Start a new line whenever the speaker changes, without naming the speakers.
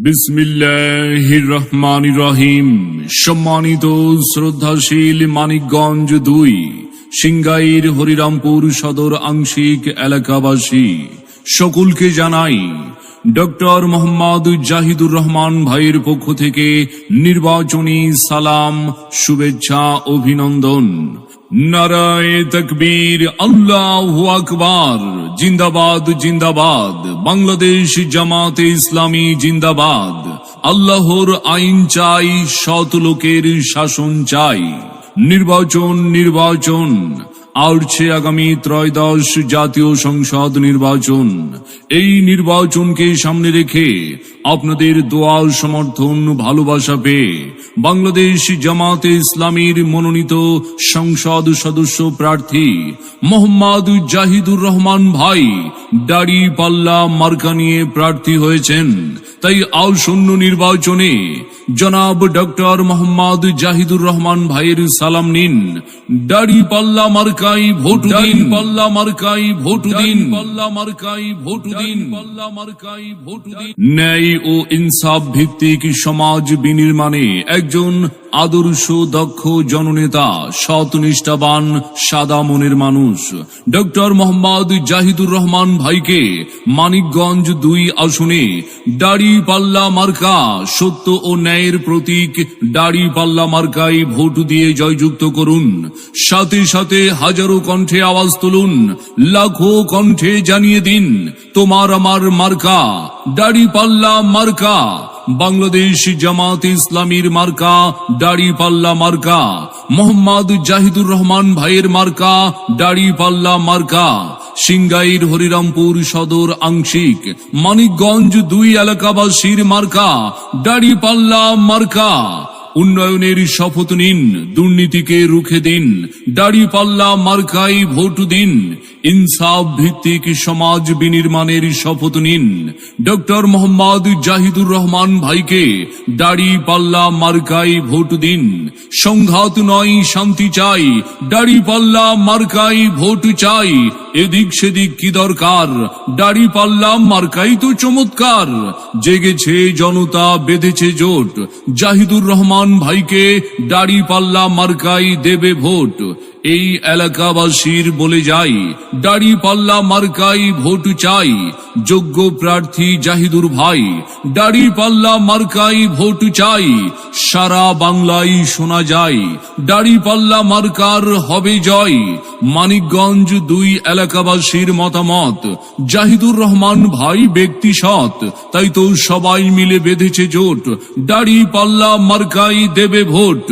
বিসমিল্লাহির রহমানির রহিম। সম্মানিত শ্রদ্ধাশীল মানিকগঞ্জ ২ সিংগাইর হরিরামপুর সদর আংশিক এলাকাবাসী সকলকে জানাই ডক্টর মোহাম্মদ জাহিদুর রহমান ভাইয়ের পক্ষ থেকে নির্বাচনী সালাম, শুভেচ্ছা, অভিনন্দন। নারায়ে তাকবীর, আল্লাহু আকবার, জিন্দাবাদ জিন্দাবাদ, বাংলাদেশ জামাতে ইসলামী জিন্দাবাদ। আল্লাহর আইন চাই, সৎ লোকের শাসন চাই। নির্বাচন নির্বাচন আসছে আগামী ত্রয়োদশ জাতীয় সংসদ নির্বাচন। এই নির্বাচনকে সামনে রেখে আপনাদের দোয়া, সমর্থন, ভালোবাসা পেয়ে বাংলাদেশ জামাতে ইসলামীর মনোনীত সংসদ সদস্য প্রার্থী মোহাম্মদ জাহিদুর রহমান ভাই দাড়ি পাল্লা মার্কা নিয়ে প্রার্থী হয়েছেন। তাই আসন্ন নির্বাচনে জনাব ডক্টর মোহাম্মদ জাহিদুর রহমান ভাইয়ের সালাম নিন। দাড়ি পাল্লা মার্কাই ভোট দিন, পাল্লা মার্কাই ভোট দিন, পাল্লা মার্কাই ভোট দিন, পাল্লা মার্কাই ভোট দিন। ন্যায় ও ইনসাফ ভিত্তিক সমাজ বিনির্মাণে একজন আদর্শ দক্ষ জননেতা, সৎ নিষ্ঠাবান, সাদা মনের মানুষ ডক্টর মোহাম্মদ জাহিদুর রহমান ভাইকে মানিকগঞ্জ ২ আসনে দাড়ি পাল্লা মার্কা, সত্য ও ন্যায়ের প্রতীক দাড়ি পাল্লা মার্কাই ভোট দিয়ে জয়যুক্ত করুন। সাথে সাথে হাজারো কণ্ঠে আওয়াজ তুলুন, লাখো কণ্ঠে জানিয়ে দিন, তোমার আমার মার্কা দাড়ি পাল্লা মার্কা। বাংলাদেশ জামাত ইসলামীর মার্কা দাড়ি পাল্লা মার্কা, মোহাম্মদ জাহিদুর রহমান ভাইয়ের মার্কা দাড়ি পাল্লা মার্কা। সিংগাইর হরিরামপুর সদর আংশিক মানিকগঞ্জ ২ এলাকাবাসীর মার্কা দাড়ি পাল্লা মার্কা। উন্নয়নের শপথ নিন, দুর্নীতিকে রুখে দিন, দাড়ি পাল্লা মার্কাই ভোট দিন। ইনসাফ ভিত্তিক সমাজ বিনির্মাণের শপথ নিন, ডক্টর মোহাম্মদ জাহিদুর রহমান ভাইকে দাড়ি পাল্লা মার্কাই ভোট দিন। সংঘাত নয়, শান্তি চাই, দাড়ি পাল্লা মার্কাই ভোট চাই। এদিক সেদিক কি দরকার, দাড়ি পাল্লা মার্কাই তো চমৎকার। জেগেছে জনতা, বেঁধেছে জোট, জাহিদুর রহমান ভাইকে দাড়ি পাল্লা মার্কাই দেবে ভোট। এই এলাকাবাসীর বলে যাই, দাড়ি পাল্লা মার্কাই ভোট চাই। যোগ্য প্রার্থী জাহিদুর ভাই, দাড়ি পাল্লা মার্কাই ভোট চাই। সারা বাংলায় শোনা যায়, দাড়ি পাল্লা মার্কার হবে জয়। মানিকগঞ্জ ২ এলাকাবাসীর মতামত, জাহিদুর রহমান ভাই ব্যক্তি সৎ, তাই তো সবাই মিলে বেঁধেছে জোট, দাড়ি পাল্লা মার্কাই দেবে ভোট।